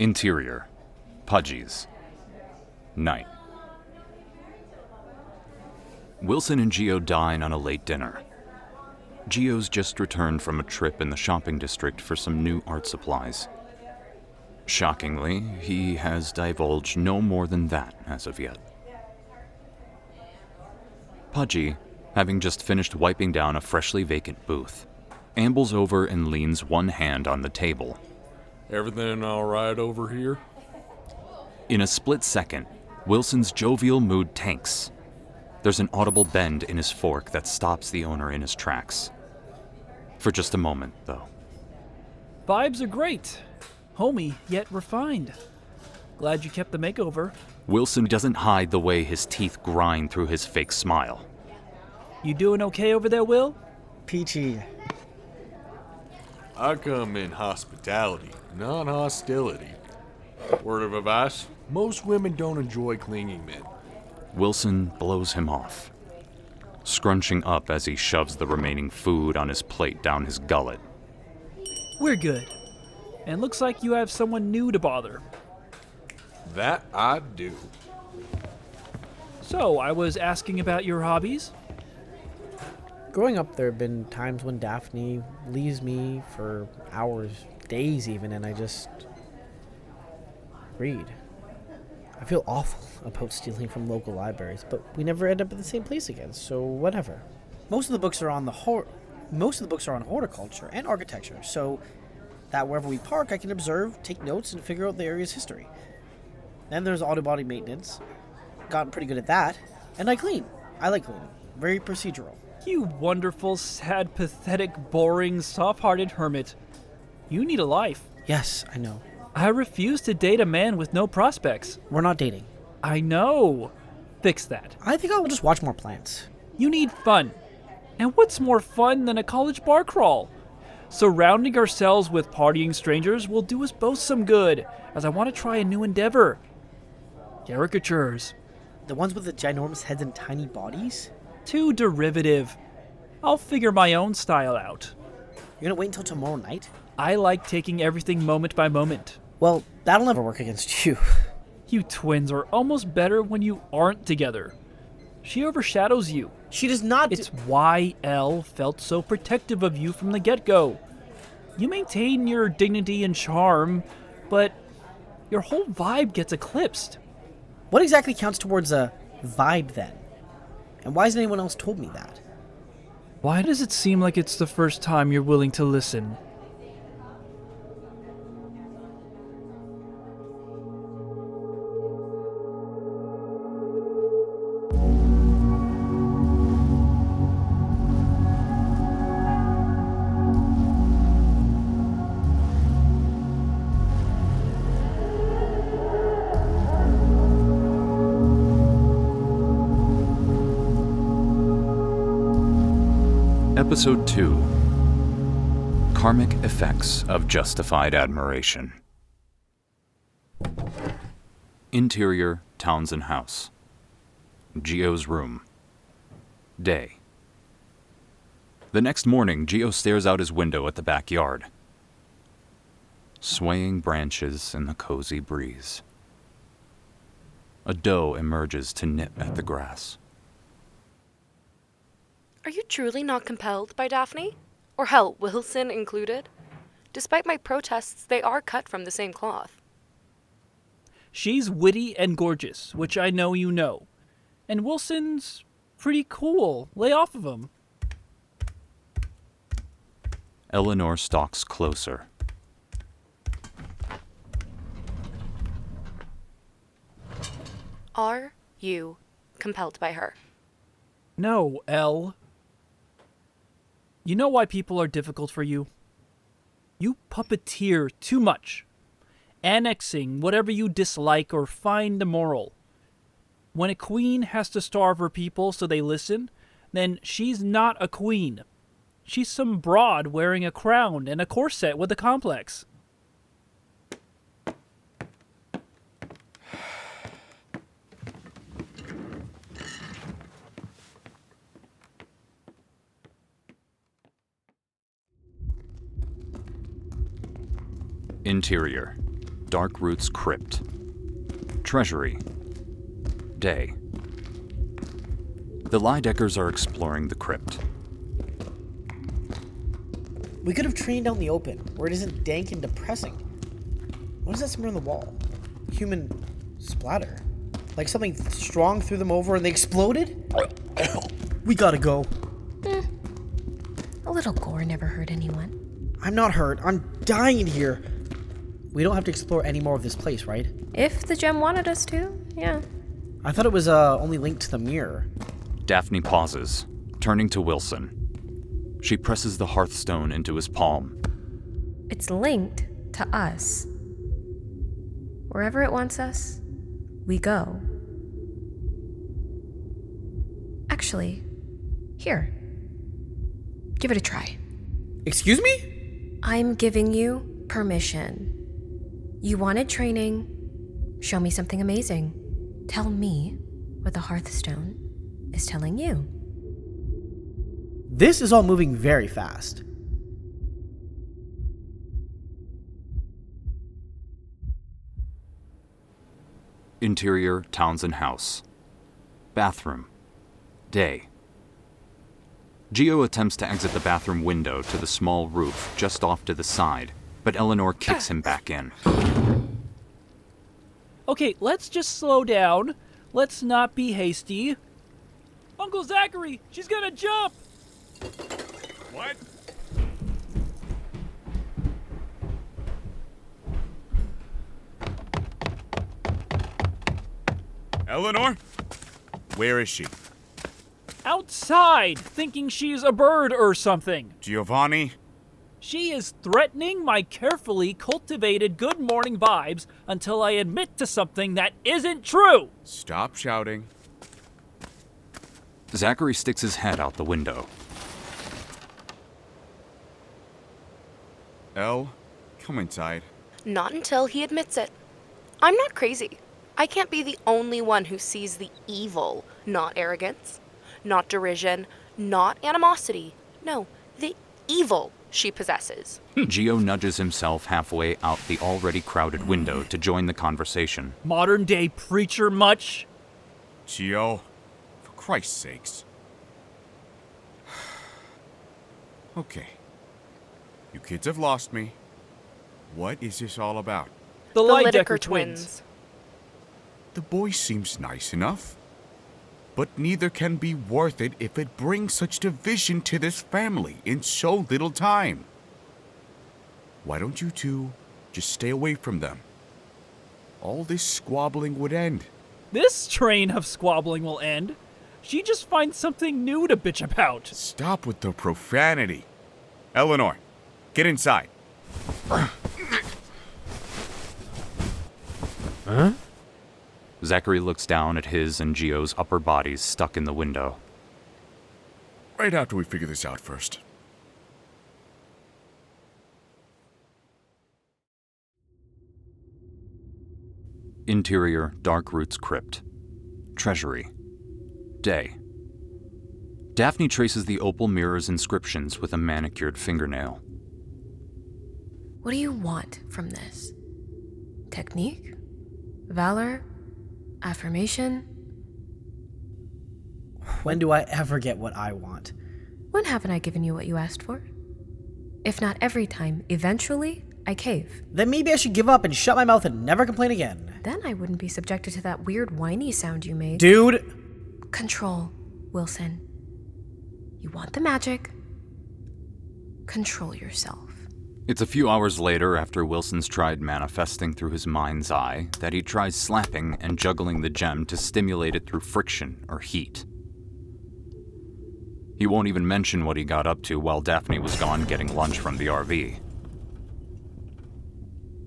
Interior, PUDGYs. Night. Wilson and Gio dine on a late dinner. Gio's just returned from a trip in the shopping district for some new art supplies. Shockingly, he has divulged no more than that as of yet. Pudgy, having just finished wiping down a freshly vacant booth, ambles over and leans one hand on the table. Everything all right over here? In a split second, Wilson's jovial mood tanks. There's an audible bend in his fork that stops the owner in his tracks. For just a moment, though. Vibes are great. Homey, yet refined. Glad you kept the makeover. Wilson doesn't hide the way his teeth grind through his fake smile. You doing okay over there, Will? Peachy. I come in hospitality, not hostility. Word of advice, most women don't enjoy clinging men. Wilson blows him off, scrunching up as he shoves the remaining food on his plate down his gullet. We're good. And looks like you have someone new to bother. That I do. So, I was asking about your hobbies? Growing up, there have been times when Daphne leaves me for hours, days even, and I just read. I feel awful about stealing from local libraries, but we never end up at the same place again, so whatever. Most of the books are on horticulture and architecture, so that wherever we park, I can observe, take notes, and figure out the area's history. Then there's auto body maintenance. Gotten pretty good at that. And I clean. I like cleaning. Very procedural. You wonderful, sad, pathetic, boring, soft-hearted hermit. You need a life. Yes, I know. I refuse to date a man with no prospects. We're not dating. I know. Fix that. I think I'll just watch more plants. You need fun. And what's more fun than a college bar crawl? Surrounding ourselves with partying strangers will do us both some good, as I want to try a new endeavor. Caricatures. The ones with the ginormous heads and tiny bodies? Too derivative. I'll figure my own style out. You're gonna wait until tomorrow night? I like taking everything moment by moment. Well, that'll never work against you. You twins are almost better when you aren't together. She overshadows you. She does not. It's why Elle felt so protective of you from the get-go. You maintain your dignity and charm, but your whole vibe gets eclipsed. What exactly counts towards a vibe then? And why hasn't anyone else told me that? Why does it seem like it's the first time you're willing to listen? Episode 2. Karmic Effects of Justified Admiration. Interior, TOWNSON house. Gio's room. Day. The next morning, Gio stares out his window at the backyard. Swaying branches in the cozy breeze. A doe emerges to nip at the grass. Are you truly not compelled by Daphne? Or hell, Wilson included? Despite my protests, they are cut from the same cloth. She's witty and gorgeous, which I know you know. And Wilson's pretty cool. Lay off of him. ELEANOR stalks closer. Are you compelled by her? No, Elle. You know why people are difficult for you? You puppeteer too much, annexing whatever you dislike or find immoral. When a queen has to starve her people so they listen, then she's not a queen. She's some broad wearing a crown and a corset with a complex. Interior, Dark Roots Crypt. Treasury. Day. The LYDECKERs are exploring the crypt. We could have trained out in the open, where it isn't dank and depressing. What is that somewhere on the wall? Human splatter. Like something strong threw them over and they exploded? We gotta go. A little gore never hurt anyone. I'm not hurt. I'm dying in here. We don't have to explore any more of this place, right? If the gem wanted us to, yeah. I thought it was only linked to the mirror. Daphne pauses, turning to Wilson. She presses the hearthstone into his palm. It's linked to us. Wherever it wants us, we go. Actually, here. Give it a try. Excuse me? I'm giving you permission. You wanted training. Show me something amazing. Tell me what the hearthstone is telling you. This is all moving very fast. Interior Townsend house. Bathroom. Day. Gio attempts to exit the bathroom window to the small roof just off to the side, but ELEANOR kicks him back in. Okay, let's just slow down. Let's not be hasty. Uncle Zachary, she's gonna jump! What? Eleanor? Where is she? Outside, thinking she's a bird or something. Giovanni? She is threatening my carefully cultivated good morning vibes until I admit to something that isn't true. Stop shouting. Zachary sticks his head out the window. Elle, come inside. Not until he admits it. I'm not crazy. I can't be the only one who sees the evil, not arrogance, not derision, not animosity. No, the evil she possesses. Gio nudges himself halfway out the already crowded window to join the conversation. Modern day preacher much? Gio, for Christ's sakes. Okay. You kids have lost me. What is this all about? The The LYDECKER LYDECKER twins. The boy seems nice enough, but neither can be worth it if it brings such division to this family in so little time. Why don't you two just stay away from them? All this squabbling would end. This train of squabbling will end. She just finds something new to bitch about. Stop with the profanity. Eleanor, get inside. Huh? Zachary looks down at his and Gio's upper bodies stuck in the window. Right after we figure this out first. Interior Dark Roots Crypt. Treasury. Day. Daphne traces the opal mirror's inscriptions with a manicured fingernail. What do you want from this? Technique? Valor? Affirmation? When do I ever get what I want? When haven't I given you what you asked for? If not every time, eventually, I cave. Then maybe I should give up and shut my mouth and never complain again. Then I wouldn't be subjected to that weird whiny sound you made. Dude! Control, Wilson. You want the magic? Control yourself. It's a few hours later, after Wilson's tried manifesting through his mind's eye, that he tries slapping and juggling the gem to stimulate it through friction or heat. He won't even mention what he got up to while Daphne was gone getting lunch from the RV.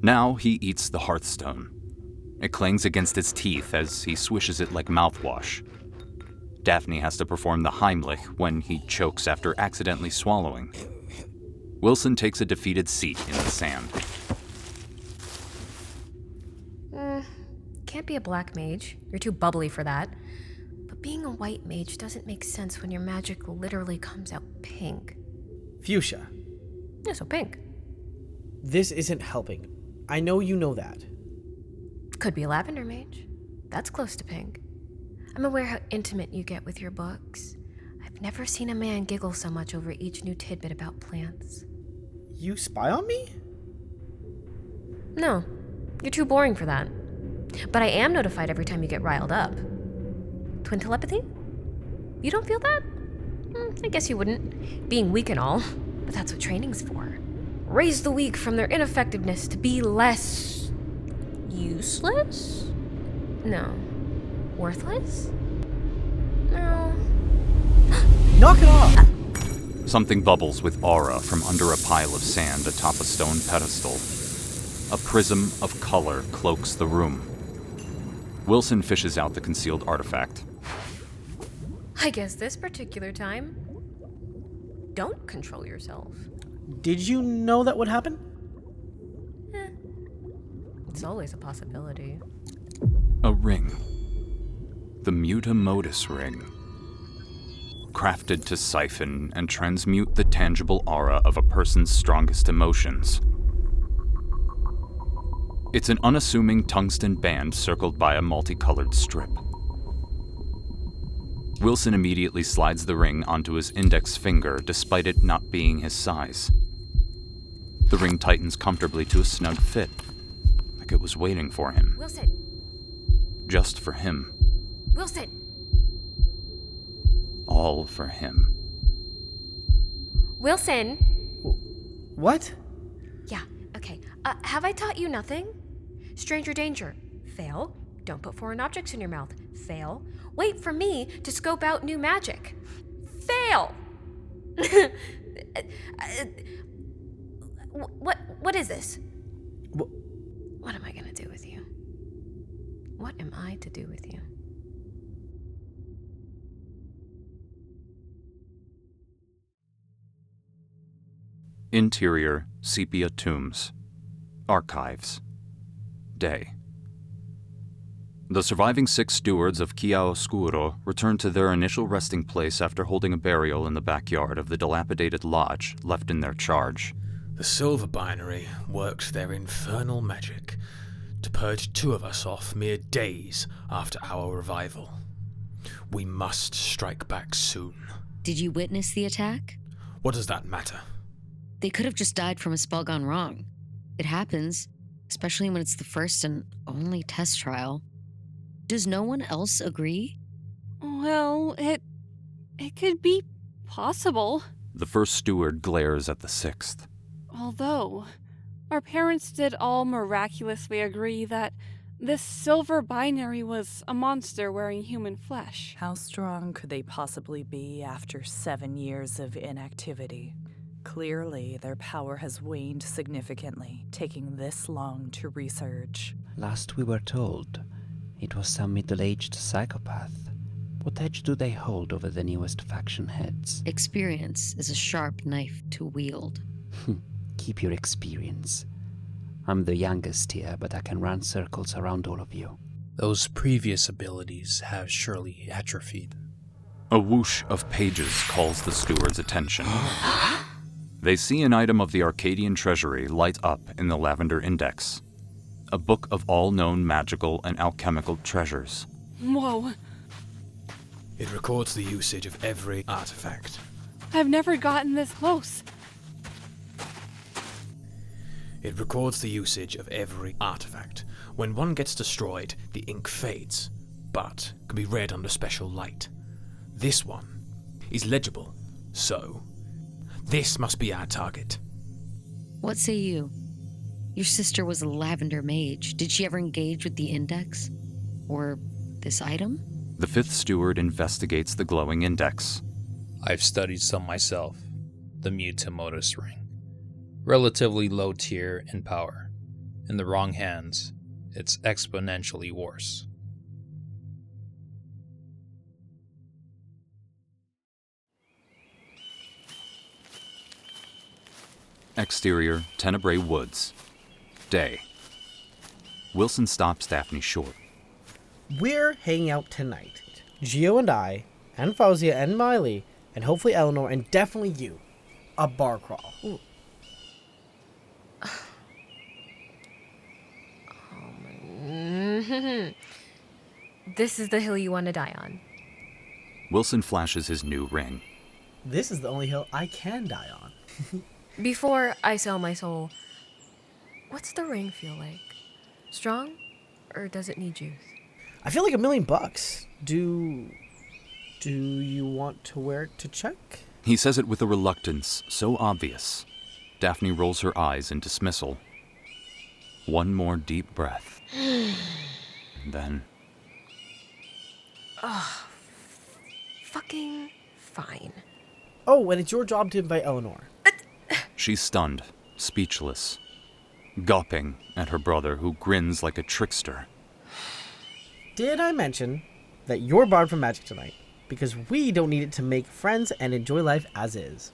Now he eats the hearthstone. It clings against his teeth as he swishes it like mouthwash. Daphne has to perform the Heimlich when he chokes after accidentally swallowing. Wilson takes a defeated seat in the sand. Can't be a black mage. You're too bubbly for that. But being a white mage doesn't make sense when your magic literally comes out pink. Fuchsia, Yeah, so pink. this isn't helping. I know you know that. Could be a lavender mage. That's close to pink. I'm aware how intimate you get with your books. I've never seen a man giggle so much over each new tidbit about plants. You spy on me? No, you're too boring for that. But I am notified every time you get riled up. Twin telepathy? You don't feel that? I guess you wouldn't. Being weak and all, but that's what training's for. Raise the weak from their ineffectiveness to be less... useless? No. Worthless? No. Knock it off! Something bubbles with aura from under a pile of sand atop a stone pedestal. A prism of color cloaks the room. Wilson fishes out the concealed artifact. I guess this particular time, don't control yourself. Did you know that would happen? It's always a possibility. A ring. The Mutamodus ring. Crafted to siphon and transmute the tangible aura of a person's strongest emotions. It's an unassuming tungsten band circled by a multicolored strip. Wilson immediately slides the ring onto his index finger, despite it not being his size. The ring tightens comfortably to a snug fit, like it was waiting for him. Wilson! Just for him. Wilson! All for him. Wilson! What? Yeah, okay. Have I taught you nothing? Stranger danger. Fail. Don't put foreign objects in your mouth. Fail. Wait for me to scope out new magic. Fail! What is this? What am I gonna do with you? What am I to do with you? Interior, sepia tombs. Archives. Day. The surviving 6 stewards of Chiaroscuro returned to their initial resting place after holding a burial in the backyard of the dilapidated lodge left in their charge. The silver binary worked their infernal magic to purge 2 of us off mere days after our revival. We must strike back soon. Did you witness the attack? What does that matter? They could have just died from a spell gone wrong. It happens, especially when it's the first and only test trial. Does no one else agree? Well, it could be possible. The first steward glares at the 6th. Although, our parents did all miraculously agree that this silver binary was a monster wearing human flesh. How strong could they possibly be after 7 years of inactivity? Clearly, their power has waned significantly, taking this long to resurge. Last we were told, it was some middle-aged psychopath. What edge do they hold over the newest faction heads? Experience is a sharp knife to wield. Keep your experience. I'm the youngest here, but I can run circles around all of you. Those previous abilities have surely atrophied. A whoosh of pages calls the steward's attention. They see an item of the Arcadian treasury light up in the Lavender Index. A book of all known magical and alchemical treasures. Whoa. It records the usage of every artifact. I've never gotten this close. It records the usage of every artifact. When one gets destroyed, the ink fades, but can be read under special light. This one is legible, so this must be our target. What say you? Your sister was a lavender mage. Did she ever engage with the index? Or this item? The 5th steward investigates the glowing index. I've studied some myself. The Mutamodus ring. Relatively low tier in power. In the wrong hands, it's exponentially worse. Exterior, Tenebrae Woods. Day. Wilson stops Daphne short. We're hanging out tonight. Gio and I, and FAOUZIA and MILEY, and hopefully ELEANOR, and definitely you. A bar crawl. Ooh. This is the hill you want to die on. Wilson flashes his new ring. This is the only hill I can die on. Before I sell my soul, what's the ring feel like? Strong? Or does it need juice? I feel like $1,000,000. Do you want to wear it to check? He says it with a reluctance so obvious. Daphne rolls her eyes in dismissal. One more deep breath. Then... Ugh. Fucking fine. Oh, and it's your job to invite Eleanor. She's stunned, speechless, gawping at her brother who grins like a trickster. Did I mention that you're barred from magic tonight? Because we don't need it to make friends and enjoy life as is.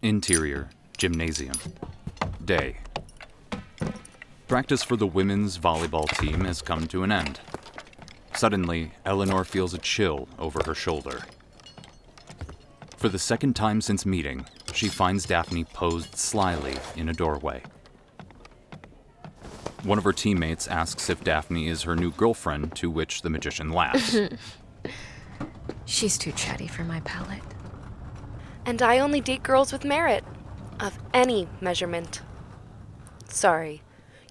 Interior, gymnasium. Day. Practice for the women's volleyball team has come to an end. Suddenly, Eleanor feels a chill over her shoulder. For the second time since meeting, she finds Daphne posed slyly in a doorway. One of her teammates asks if Daphne is her new girlfriend, to which the magician laughs. She's too chatty for my palate. And I only date girls with merit, of any measurement. Sorry,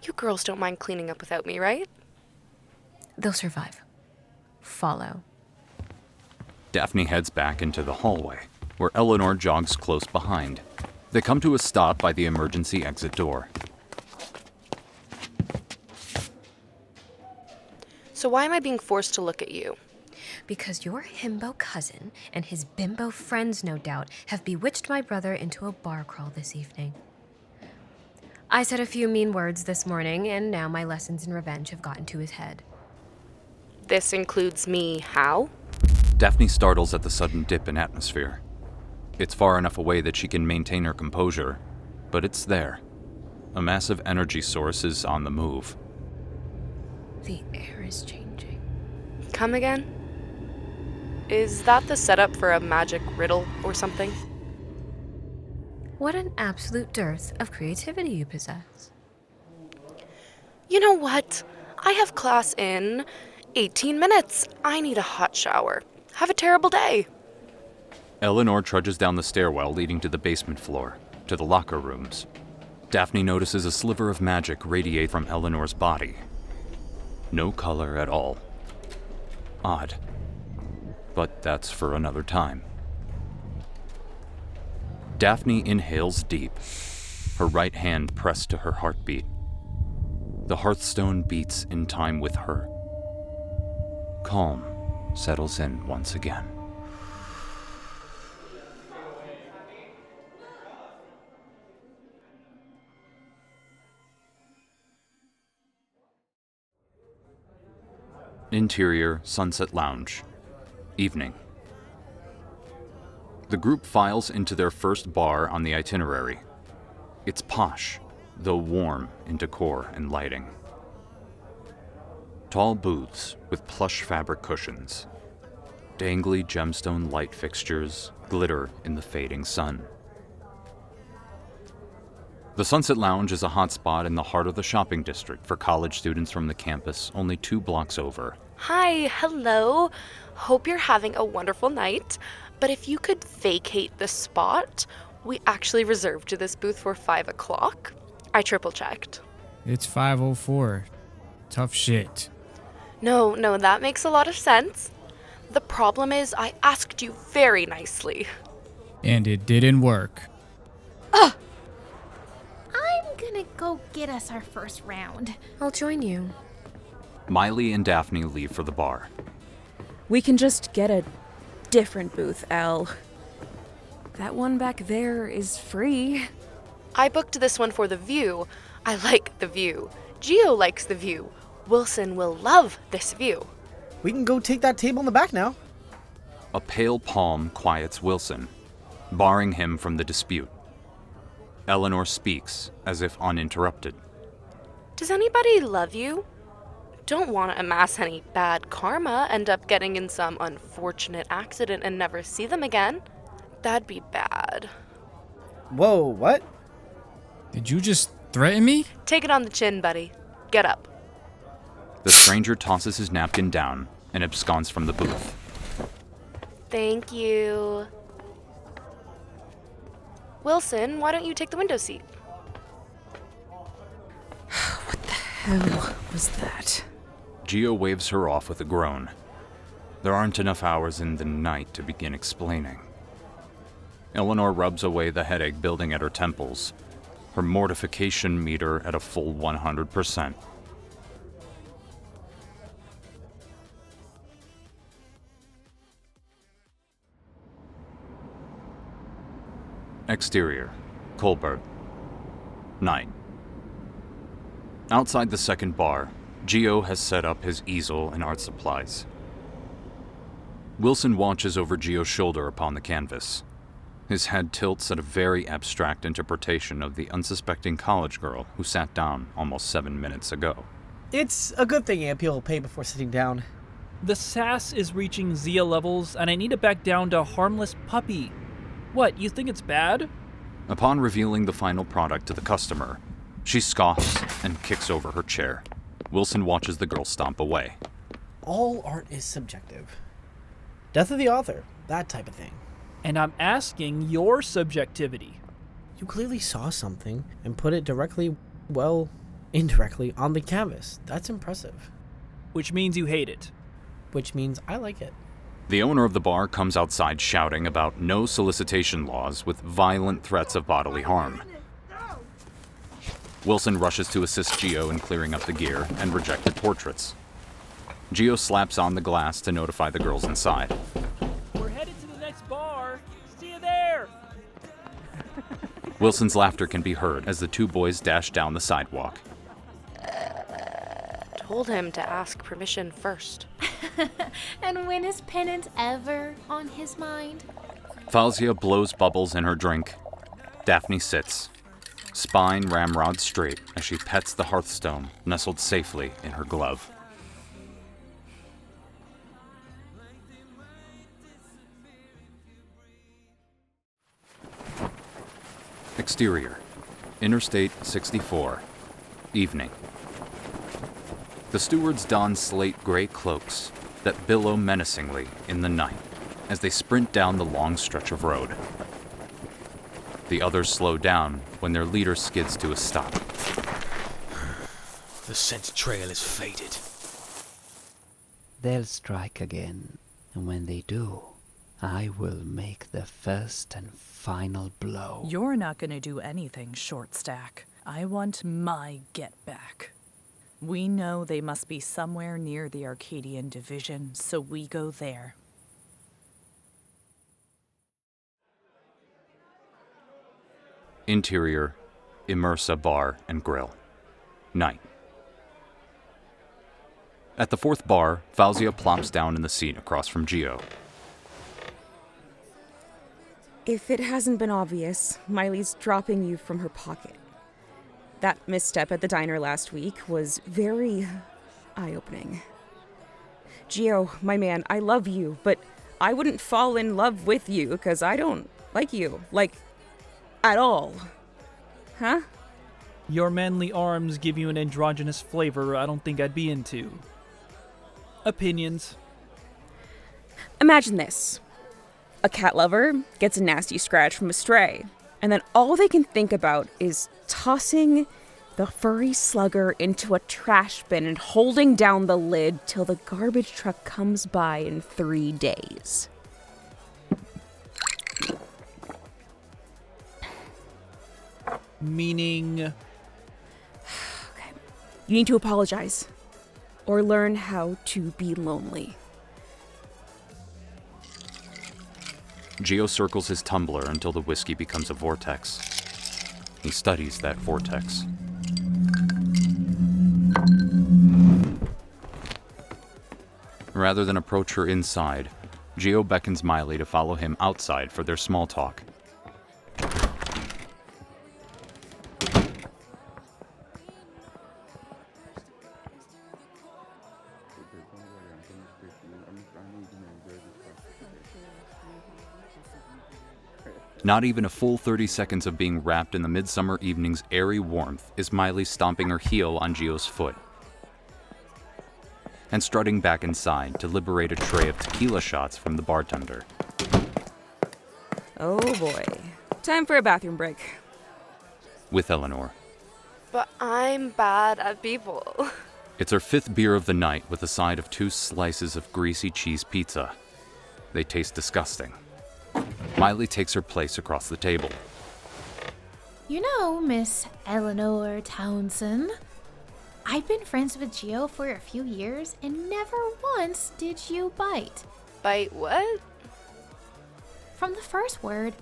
you girls don't mind cleaning up without me, right? They'll survive. Follow. Daphne heads back into the hallway, where Eleanor jogs close behind. They come to a stop by the emergency exit door. So why am I being forced to look at you? Because your himbo cousin and his bimbo friends, no doubt, have bewitched my brother into a bar crawl this evening. I said a few mean words this morning, and now my lessons in revenge have gotten to his head. This includes me how? Daphne startles at the sudden dip in atmosphere. It's far enough away that she can maintain her composure, but it's there. A massive energy source is on the move. The air is changing. Come again? Is that the setup for a magic riddle or something? What an absolute dearth of creativity you possess. You know what? I have class in 18 minutes. I need a hot shower. Have a terrible day. Eleanor trudges down the stairwell leading to the basement floor, to the locker rooms. Daphne notices a sliver of magic radiate from Eleanor's body. No color at all. Odd. But that's for another time. Daphne inhales deep, her right hand pressed to her heartbeat. The hearthstone beats in time with her. Calm settles in once again. Interior Sunset Lounge. Evening. The group files into their first bar on the itinerary. It's posh, though warm in decor and lighting. Tall booths with plush fabric cushions. Dangly gemstone light fixtures glitter in the fading sun. The Sunset Lounge is a hotspot in the heart of the shopping district for college students from the campus only 2 blocks over. Hi, hello. Hope you're having a wonderful night. But if you could vacate the spot, we actually reserved this booth for 5 o'clock. I triple checked. It's 5:04. Tough shit. No, that makes a lot of sense. The problem is I asked you very nicely. And it didn't work. I'm gonna go get us our first round. I'll join you. Miley and Daphne leave for the bar. We can just get a different booth, Elle. That one back there is free. I booked this one for the view. I like the view. Gio likes the view. Wilson will love this view. We can go take that table in the back now. A pale palm quiets Wilson, barring him from the dispute. Eleanor speaks as if uninterrupted. Does anybody love you? don't want to amass any bad karma, end up getting in some unfortunate accident and never see them again. That'd be bad. Whoa, what? Did you just threaten me? Take it on the chin, buddy. Get up. The stranger tosses his napkin down and absconds from the booth. Thank you. Wilson, why don't you take the window seat? What the hell was that? Gio waves her off with a groan. There aren't enough hours in the night to begin explaining. Eleanor rubs away the headache building at her temples, her mortification meter at a full 100%. Exterior, Colbert. Night. Outside the second bar, Gio has set up his easel and art supplies. Wilson watches over Gio's shoulder upon the canvas. His head tilts at a very abstract interpretation of the unsuspecting college girl who sat down almost 7 minutes ago. It's a good thing AMP will pay before sitting down. The sass is reaching Zia levels, and I need to back down to harmless puppy. What, you think it's bad? Upon revealing the final product to the customer, she scoffs and kicks over her chair. Wilson watches the girl stomp away. All art is subjective. Death of the author, that type of thing. And I'm asking your subjectivity. You clearly saw something and put it directly, well, indirectly on the canvas. That's impressive. Which means you hate it. Which means I like it. The owner of the bar comes outside shouting about no solicitation laws with violent threats of bodily harm. Wilson rushes to assist Gio in clearing up the gear and rejected portraits. Gio slaps on the glass to notify the girls inside. We're headed to the next bar. See you there! Wilson's laughter can be heard as the two boys dash down the sidewalk. Told him to ask permission first. And when is penance ever on his mind? FAOUZIA blows bubbles in her drink. Daphne sits, spine ramrod straight as she pets the hearthstone nestled safely in her glove. Exterior, Interstate 64, evening. The stewards don slate gray cloaks that billow menacingly in the night as they sprint down the long stretch of road. The others slow down when their leader skids to a stop. The scent trail is fated. They'll strike again, and when they do, I will make the first and final blow. You're not going to do anything, Short Stack. I want my get back. We know they must be somewhere near the Arcadian Division, so we go there. Interior, Immersa Bar and Grill. Night. At the fourth bar, FAOUZIA plops down in the seat across from Gio. If it hasn't been obvious, Miley's dropping you from her pocket. That misstep at the diner last week was very eye-opening. Gio, my man, I love you, but I wouldn't fall in love with you because I don't like you. Like, at all. Huh? Your manly arms give you an androgynous flavor I don't think I'd be into. Opinions. Imagine this. A cat lover gets a nasty scratch from a stray, and then all they can think about is tossing the furry slugger into a trash bin and holding down the lid till the garbage truck comes by in 3 days. Meaning? Okay. You need to apologize. Or learn how to be lonely. Gio circles his tumbler until the whiskey becomes a vortex. He studies that vortex. Rather than approach her inside, Gio beckons Miley to follow him outside for their small talk. Not even a full 30 seconds of being wrapped in the midsummer evening's airy warmth is Miley stomping her heel on Gio's foot and strutting back inside to liberate a tray of tequila shots from the bartender. Oh boy. Time for a bathroom break. With ELEANOR. But I'm bad at people. It's her 5th beer of the night with a side of 2 slices of greasy cheese pizza. They taste disgusting. Miley takes her place across the table. You know, Miss Eleanor TOWNSON, I've been friends with Gio for a few years and never once did you bite. Bite what? From the first word,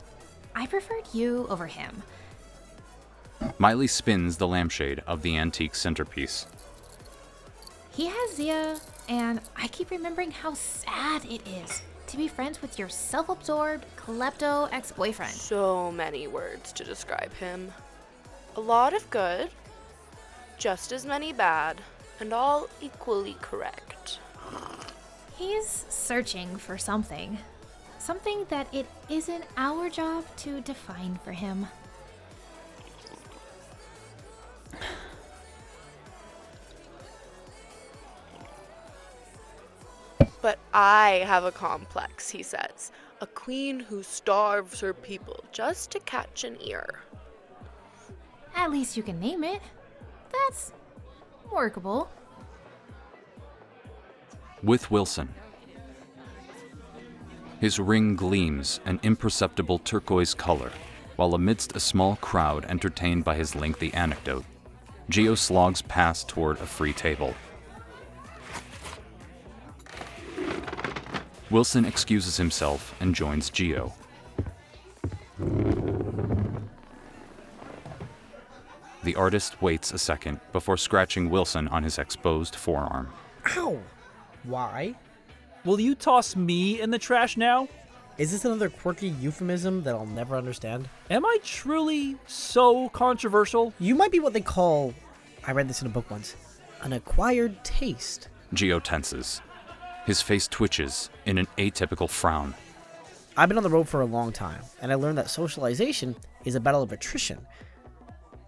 I preferred you over him. Miley spins the lampshade of the antique centerpiece. He has Zia, and I keep remembering how sad it is to be friends with your self-absorbed, klepto ex-boyfriend. So many words to describe him. A lot of good, just as many bad, and all equally correct. He's searching for something. Something that it isn't our job to define for him. But I have a complex, he says. A queen who starves her people just to catch an ear. At least you can name it. That's workable. With Wilson. His ring gleams an imperceptible turquoise color, while amidst a small crowd entertained by his lengthy anecdote, Gio slogs past toward a free table. Wilson excuses himself and joins Gio. The artist waits a second before scratching Wilson on his exposed forearm. Ow! Why? Will you toss me in the trash now? Is this another quirky euphemism that I'll never understand? Am I truly so controversial? You might be what they call, I read this in a book once, an acquired taste. Gio tenses. His face twitches in an atypical frown. I've been on the road for a long time, and I learned that socialization is a battle of attrition.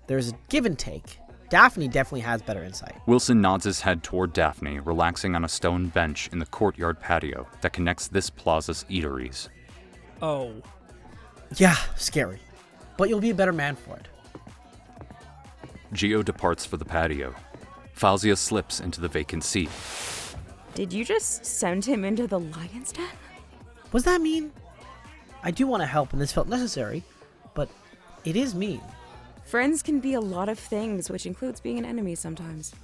There's a give and take. Daphne definitely has better insight. Wilson nods his head toward Daphne, relaxing on a stone bench in the courtyard patio that connects this plaza's eateries. Oh. Yeah, scary. But you'll be a better man for it. Gio departs for the patio. FAOUZIA slips into the vacant seat. Did you just send him into the lion's den? What does that mean? I do want to help, and this felt necessary, but it is mean. Friends can be a lot of things, which includes being an enemy sometimes.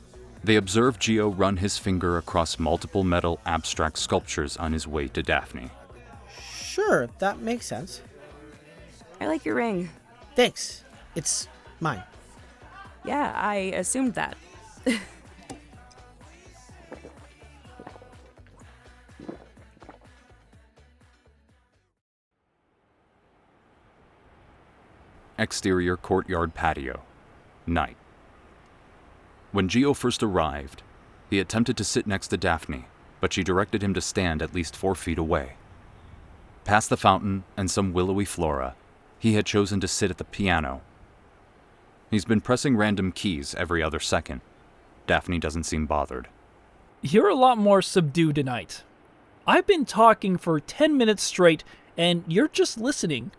They observe Gio run his finger across multiple metal abstract sculptures on his way to Daphne. Sure, that makes sense. I like your ring. Thanks. It's mine. Yeah, I assumed that. Exterior courtyard patio. Night. When Gio first arrived, he attempted to sit next to Daphne, but she directed him to stand at least 4 feet away. Past the fountain and some willowy flora, he had chosen to sit at the piano. He's been pressing random keys every other second. Daphne doesn't seem bothered. You're a lot more subdued tonight. I've been talking for 10 minutes straight, and you're just listening.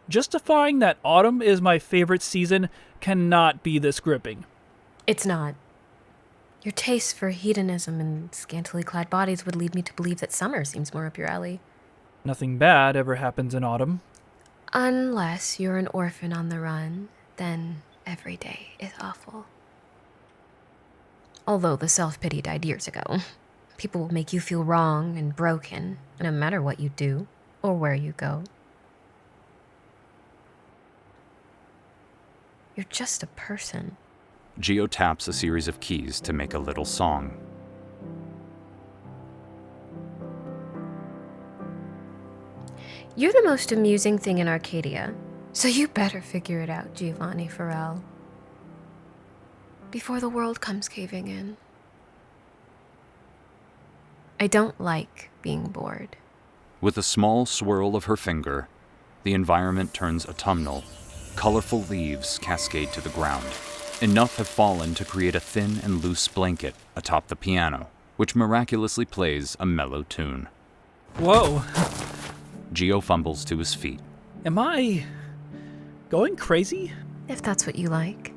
Justifying that autumn is my favorite season cannot be this gripping. It's not. Your taste for hedonism and scantily clad bodies would lead me to believe that summer seems more up your alley. Nothing bad ever happens in autumn. Unless you're an orphan on the run, then every day is awful. Although the self-pity died years ago, people will make you feel wrong and broken, no matter what you do or where you go. You're just a person. Gio taps a series of keys to make a little song. You're the most amusing thing in Arcadia, so you better figure it out, Giovanni PHARELL. Before the world comes caving in. I don't like being bored. With a small swirl of her finger, The environment turns autumnal. Colorful leaves cascade to the ground. Enough have fallen to create a thin and loose blanket atop the piano, which miraculously plays a mellow tune. Whoa. Gio fumbles to his feet. Am I going crazy? If that's what you like.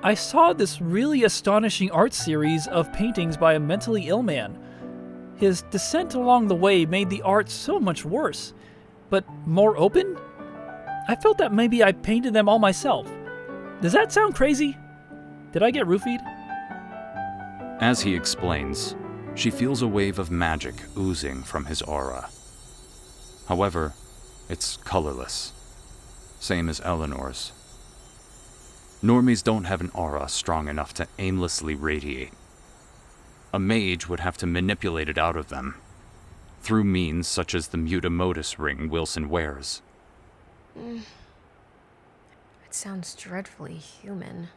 I saw this really astonishing art series of paintings by a mentally ill man. His descent along the way made the art so much worse, but more open? I felt that maybe I painted them all myself. Does that sound crazy? Did I get roofied? As he explains, she feels a wave of magic oozing from his aura. However, it's colorless, same as Eleanor's. Normies don't have an aura strong enough to aimlessly radiate. A mage would have to manipulate it out of them, through means such as the mutamotus ring Wilson wears. It sounds dreadfully human.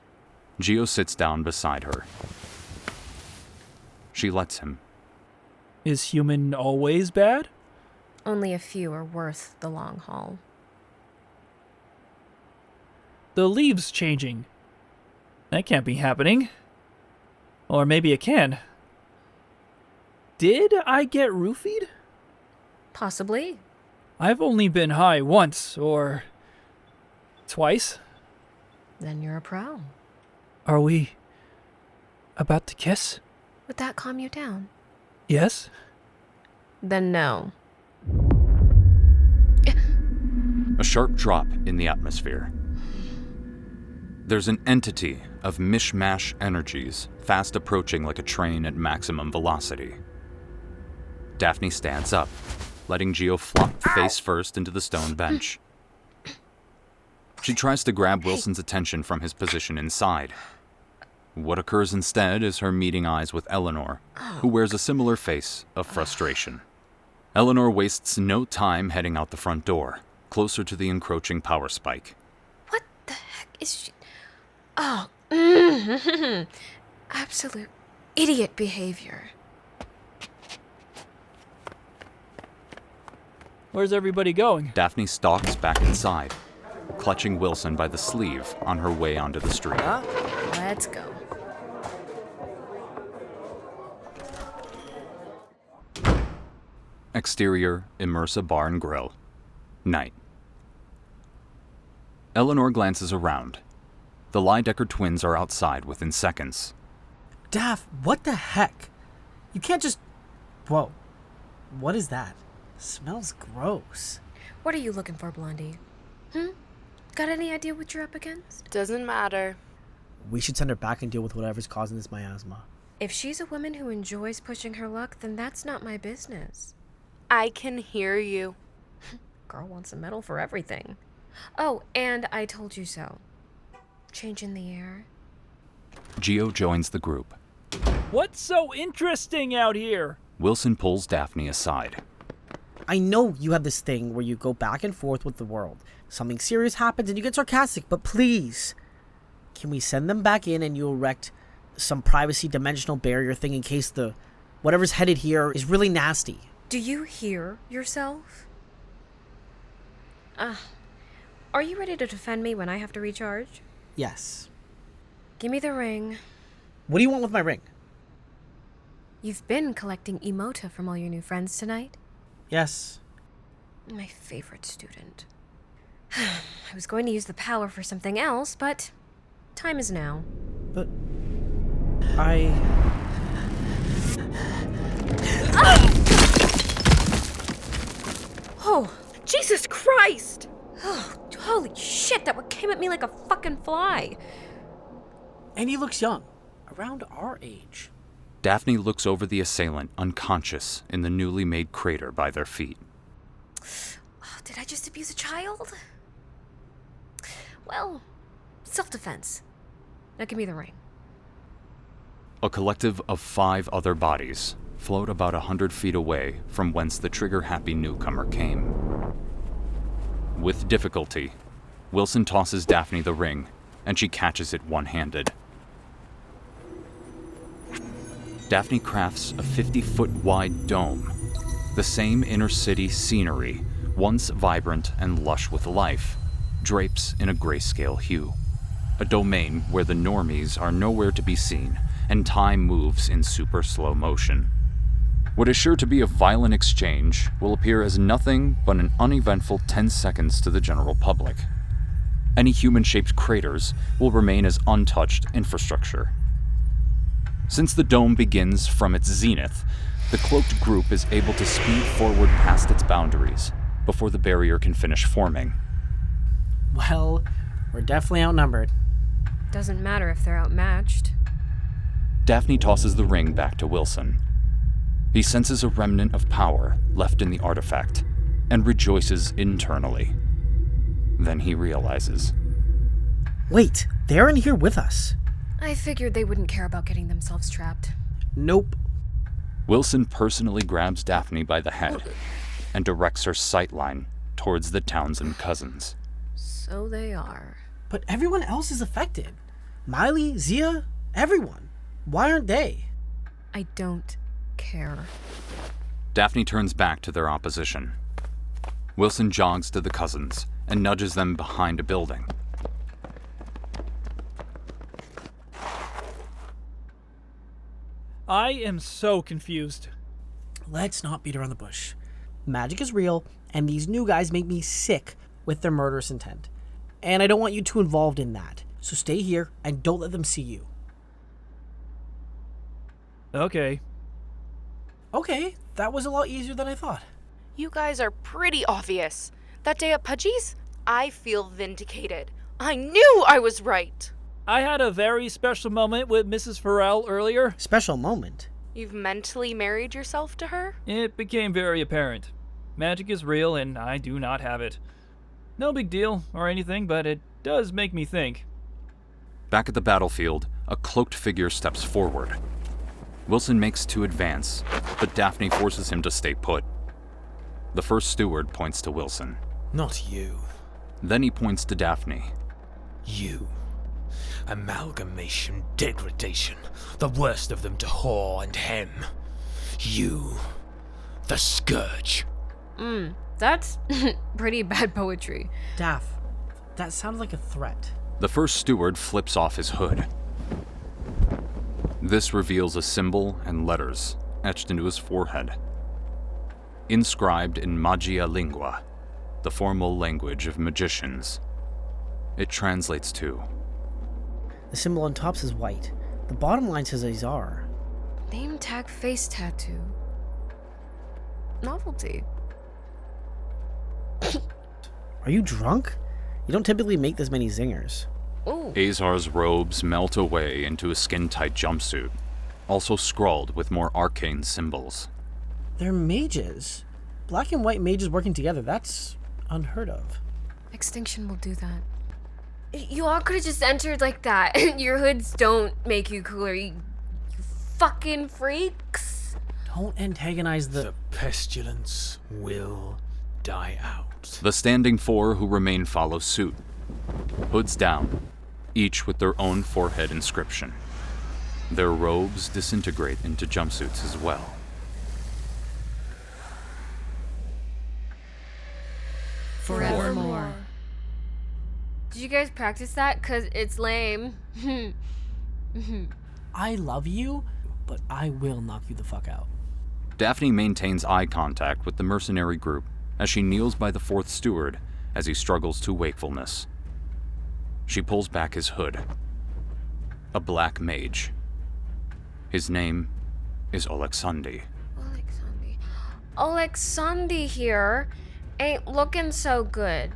Gio sits down beside her. She lets him. Is human always bad? Only a few are worth the long haul. The leaves changing. That can't be happening. Or maybe it can. Did I get roofied? Possibly. I've only been high once, or twice. Then you're a pro. Are we about to kiss? Would that calm you down? Yes? Then no. A sharp drop in the atmosphere. There's an entity of mishmash energies fast approaching like a train at maximum velocity. Daphne stands up, letting Gio flop face first into the stone bench. She tries to grab Wilson's attention from his position inside. What occurs instead is her meeting eyes with Eleanor, who wears a similar face of frustration. Eleanor wastes no time heading out the front door, closer to the encroaching power spike. What the heck is she? Oh, absolute idiot behavior. Where's everybody going? Daphne stalks back inside, clutching Wilson by the sleeve on her way onto the street. Let's go. Exterior, Immersa Bar and Grill. Night. Eleanor glances around. The LYDECKER twins are outside within seconds. Daph, what the heck? You can't just... Whoa. What is that? Smells gross. What are you looking for, Blondie? Got any idea what you're up against? Doesn't matter. We should send her back and deal with whatever's causing this miasma. If she's a woman who enjoys pushing her luck, then that's not my business. I can hear you. Girl wants a medal for everything. Oh, and I told you so. Change in the air. Gio joins the group. What's so interesting out here? Wilson pulls Daphne aside. I know you have this thing where you go back and forth with the world. Something serious happens and you get sarcastic, but please, can we send them back in and you erect some privacy dimensional barrier thing in case the whatever's headed here is really nasty? Do you hear yourself? Are you ready to defend me when I have to recharge? Yes. Give me the ring. What do you want with my ring? You've been collecting emota from all your new friends tonight? Yes. My favorite student. I was going to use the power for something else, but time is now. But... Oh! Jesus Christ! Oh, holy shit, that one came at me like a fucking fly. And he looks young. Around our age. Daphne looks over the assailant unconscious in the newly made crater by their feet. Oh, did I just abuse a child? Well, self-defense. Now give me the ring. A collective of 5 other bodies float about 100 feet away from whence the trigger-happy newcomer came. With difficulty, Wilson tosses Daphne the ring, and she catches it one-handed. Daphne crafts a 50-foot wide dome, The same inner city scenery, once vibrant and lush with life, drapes in a grayscale hue. A domain where the normies are nowhere to be seen, and time moves in super slow motion. What is sure to be a violent exchange will appear as nothing but an uneventful 10 seconds to the general public. Any human-shaped craters will remain as untouched infrastructure. Since the dome begins from its zenith, the cloaked group is able to speed forward past its boundaries before the barrier can finish forming. Well, we're definitely outnumbered. Doesn't matter if they're outmatched. Daphne tosses the ring back to Wilson. He senses a remnant of power left in the artifact and rejoices internally. Then he realizes. Wait, they're in here with us. I figured they wouldn't care about getting themselves trapped. Nope. Wilson personally grabs Daphne by the head and directs her sightline towards the Townsend cousins. So they are. But everyone else is affected. Miley, Zia, everyone. Why aren't they? I don't care. Daphne turns back to their opposition. Wilson jogs to the cousins and nudges them behind a building. I am so confused. Let's not beat around the bush. Magic is real, and these new guys make me sick with their murderous intent. And I don't want you too involved in that. So stay here and don't let them see you. Okay. Okay, that was a lot easier than I thought. You guys are pretty obvious. That day at Pudgy's, I feel vindicated. I knew I was right. I had a very special moment with Mrs. PHARELL earlier. Special moment? You've mentally married yourself to her? It became very apparent. Magic is real and I do not have it. No big deal or anything, but it does make me think. Back at the battlefield, a cloaked figure steps forward. Wilson makes to advance, but Daphne forces him to stay put. The first steward points to Wilson. Not you. Then he points to Daphne. You. Amalgamation, degradation, the worst of them to whore and hem. You. The scourge. That's pretty bad poetry. Daph, that sounded like a threat. The first steward flips off his hood. This reveals a symbol and letters etched into his forehead. Inscribed in magia lingua, the formal language of magicians. It translates to... The symbol on top says white. The bottom line says AZAR. Name tag face tattoo. Novelty. Are you drunk? You don't typically make this many zingers. Ooh. Azar's robes melt away into a skin-tight jumpsuit, also scrawled with more arcane symbols. They're mages. Black and white mages working together, that's unheard of. Extinction will do that. You all could have just entered like that. Your hoods don't make you cooler, you fucking freaks. Don't antagonize The pestilence will die out. The standing four who remain follow suit. Hoods down, each with their own forehead inscription. Their robes disintegrate into jumpsuits as well. Forevermore. Did you guys practice that? 'Cause it's lame. I love you, but I will knock you the fuck out. Daphne maintains eye contact with the mercenary group as she kneels by the fourth steward as he struggles to wakefulness. She pulls back his hood. A black mage. His name is Oleksandi. Oleksandi here ain't looking so good.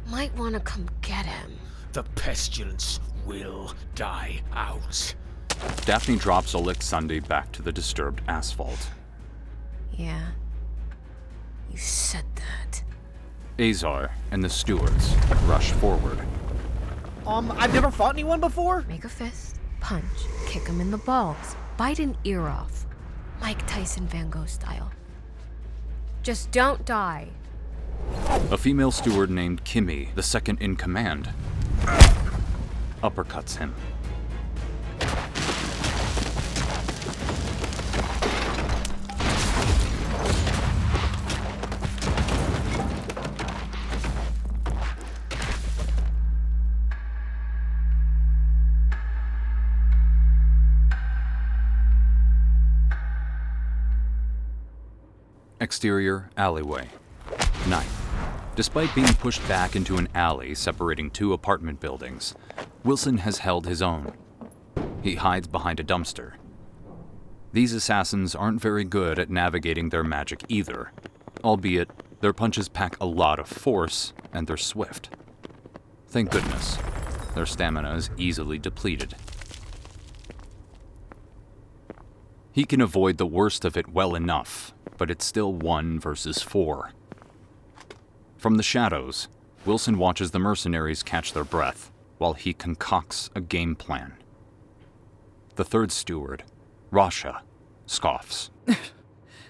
Might want to come get him. The pestilence will die out. Daphne drops Oleksandi back to the disturbed asphalt. Yeah. You said that. Azar and the stewards rush forward. I've never fought anyone before? Make a fist, punch, kick him in the balls, bite an ear off. Mike Tyson Van Gogh style. Just don't die. A female steward named KYMI, the second in command, uppercuts him. Exterior alleyway. Night. Despite being pushed back into an alley separating two apartment buildings, Wilson has held his own. He hides behind a dumpster. These assassins aren't very good at navigating their magic either, albeit their punches pack a lot of force and they're swift. Thank goodness, their stamina is easily depleted. He can avoid the worst of it well enough, but it's still 1 versus 4. From the shadows, Wilson watches the mercenaries catch their breath while he concocts a game plan. The third steward, ROSCHA, scoffs.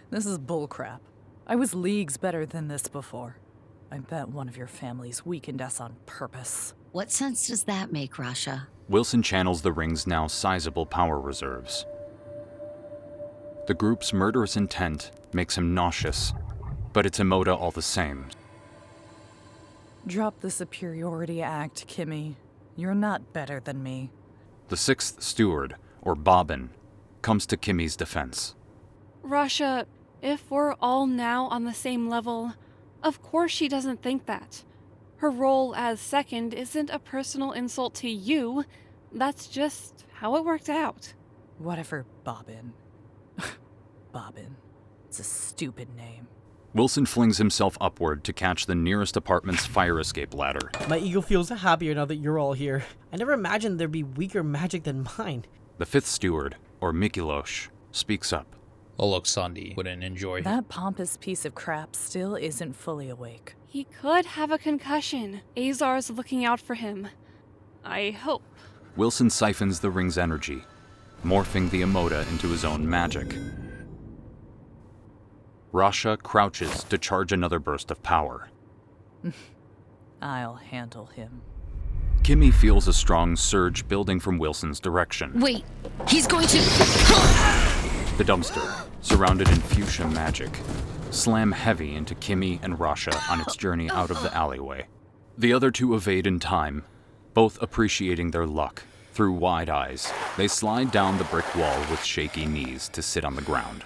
This is bullcrap. I was leagues better than this before. I bet one of your families weakened us on purpose. What sense does that make, ROSCHA? Wilson channels the ring's now sizable power reserves. The group's murderous intent makes him nauseous, but it's a moda all the same. Drop the superiority act, KYMI. You're not better than me. The sixth steward, or Bobbin, comes to KYMI's defense. ROSCHA, if we're all now on the same level, of course she doesn't think that. Her role as second isn't a personal insult to you. That's just how it worked out. Whatever, Bobbin. Bobbin. It's a stupid name. Wilson flings himself upward to catch the nearest apartment's fire escape ladder. My ego feels happier now that you're all here. I never imagined there'd be weaker magic than mine. The fifth steward, or McIntosh, speaks up. Oloksandi wouldn't enjoy that pompous piece of crap still isn't fully awake. He could have a concussion. AZAR's looking out for him. I hope. Wilson siphons the ring's energy, morphing the Emoda into his own magic. ROSCHA crouches to charge another burst of power. I'll handle him. KYMI feels a strong surge building from Wilson's direction. Wait, he's going to... The dumpster, surrounded in fuchsia magic, slam heavy into KYMI and ROSCHA on its journey out of the alleyway. The other two evade in time, both appreciating their luck. Through wide eyes, they slide down the brick wall with shaky knees to sit on the ground.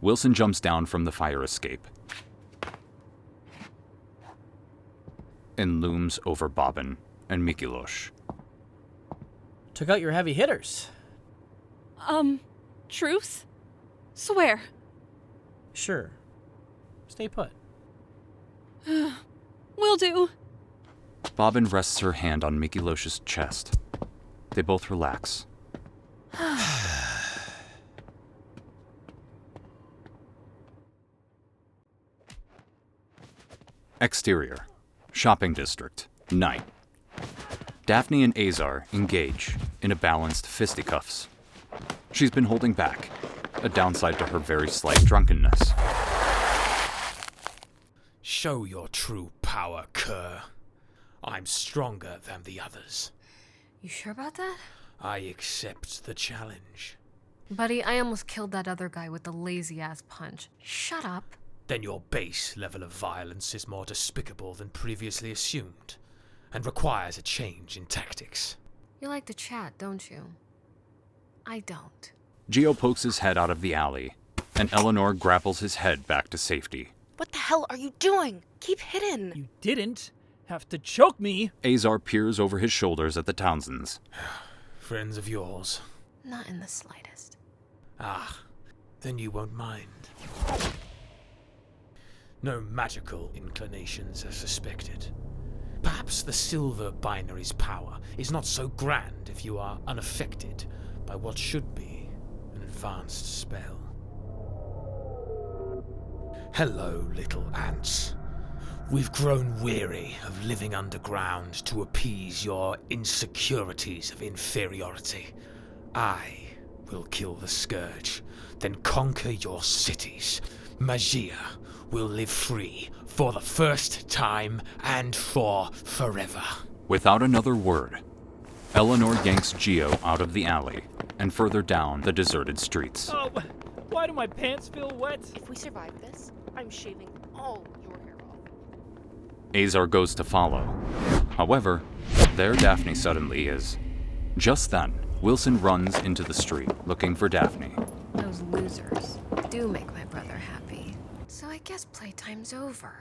Wilson jumps down from the fire escape and looms over Bobbin and McIntosh. Took out your heavy hitters. Truce? Swear. Sure. Stay put. Will do. Bobbin rests her hand on McIntosh's chest. They both relax. Exterior. Shopping district. Night. Daphne and AZAR engage in a balanced fisticuffs. She's been holding back, a downside to her very slight drunkenness. Show your true power, Kerr. I'm stronger than the others. You sure about that? I accept the challenge. Buddy, I almost killed that other guy with the lazy-ass punch. Shut up. Then your base level of violence is more despicable than previously assumed, and requires a change in tactics. You like to chat, don't you? I don't. Gio pokes his head out of the alley, and Eleanor grapples his head back to safety. What the hell are you doing? Keep hidden. You didn't have to choke me. AZAR peers over his shoulders at the Townsons. Friends of yours? Not in the slightest. Ah, then you won't mind. No magical inclinations as suspected. Perhaps the silver binary's power is not so grand if you are unaffected by what should be an advanced spell. Hello, little ants. We've grown weary of living underground to appease your insecurities of inferiority. I will kill the scourge, then conquer your cities. Magia will live free for the first time and for forever. Without another word, Eleanor yanks Gio out of the alley and further down the deserted streets. Oh, why do my pants feel wet? If we survive this, I'm shaving all your hair off. AZAR goes to follow. However, there Daphne suddenly is. Just then, Wilson runs into the street looking for Daphne. Those losers do make my brother happy. So I guess playtime's over.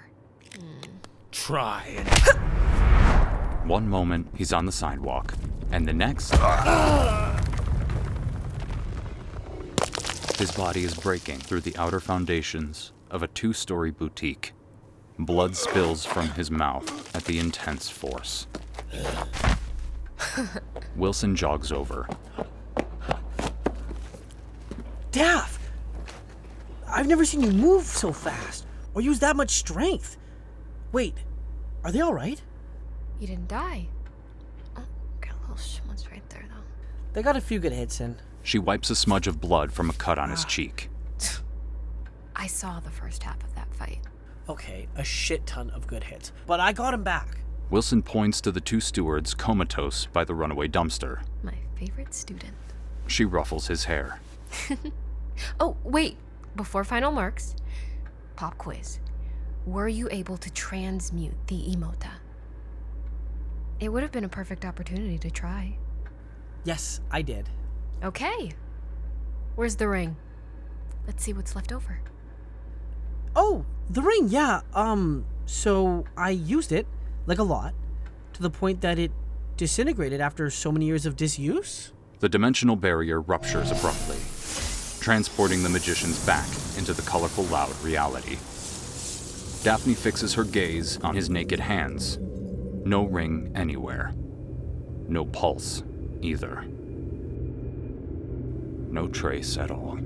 Try and... One moment, he's on the sidewalk, and the next... His body is breaking through the outer foundations of a 2-story boutique. Blood spills from his mouth at the intense force. Wilson jogs over. Daph! I've never seen you move so fast, or use that much strength. Wait, are they alright? You didn't die. Oh, got a little schmutz right there, though. They got a few good hits in. She wipes a smudge of blood from a cut on his cheek. I saw the first half of that fight. Okay, a shit ton of good hits, but I got him back. Wilson points to the 2 stewards comatose by the runaway dumpster. My favorite student. She ruffles his hair. Oh, wait. Before final marks, pop quiz. Were you able to transmute the emota? It would have been a perfect opportunity to try. Yes, I did. Okay. Where's the ring? Let's see what's left over. Oh, the ring, yeah. So I used it, like a lot, to the point that it disintegrated after so many years of disuse. The dimensional barrier ruptures abruptly, transporting the magicians back into the colorful, loud reality. Daphne fixes her gaze on his naked hands. No ring anywhere. No pulse, either. No trace at all.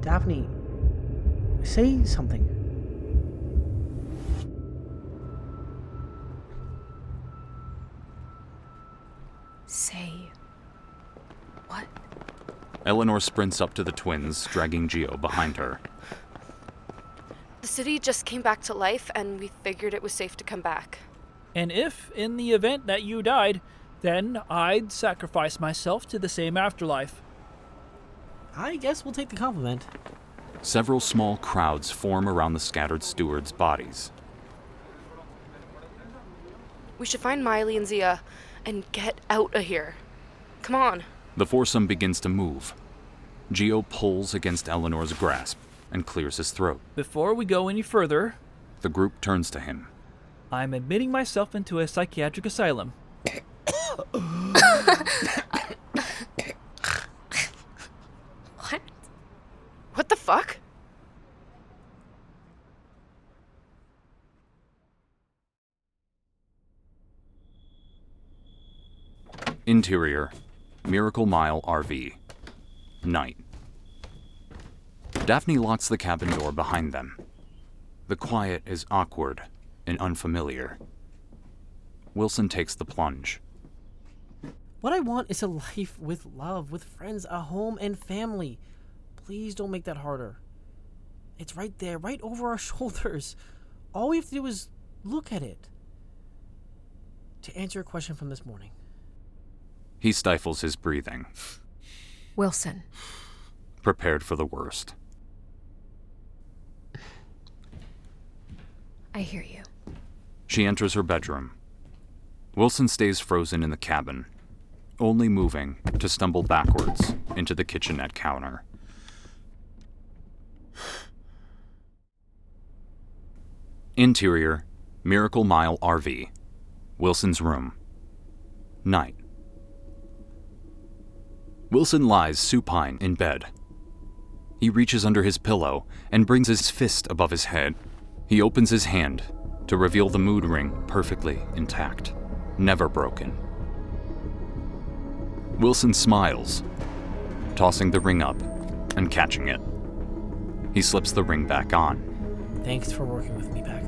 Daphne, say something. Say what? Eleanor sprints up to the twins, dragging Gio behind her. The city just came back to life, and we figured it was safe to come back. And if, in the event that you died, then I'd sacrifice myself to the same afterlife. I guess we'll take the compliment. Several small crowds form around the scattered stewards' bodies. We should find Miley and Zia and get out of here. Come on. The foursome begins to move. Gio pulls against Eleanor's grasp and clears his throat. Before we go any further, The group turns to him. I'm admitting myself into a psychiatric asylum. What? What the fuck? Interior, Miracle Mile RV. Night. Daphne locks the cabin door behind them. The quiet is awkward and unfamiliar. Wilson takes the plunge. What I want is a life with love, with friends, a home and family. Please don't make that harder. It's right there, right over our shoulders. All we have to do is look at it. To answer your question from this morning. He stifles his breathing, Wilson. prepared for the worst. I hear you. She enters her bedroom. Wilson stays frozen in the cabin, only moving to stumble backwards into the kitchenette counter. Interior, Miracle Mile RV. Wilson's room. Night. Wilson lies supine in bed. He reaches under his pillow and brings his fist above his head. He opens his hand to reveal the mood ring perfectly intact, never broken. Wilson smiles, tossing the ring up and catching it. He slips the ring back on. Thanks for working with me back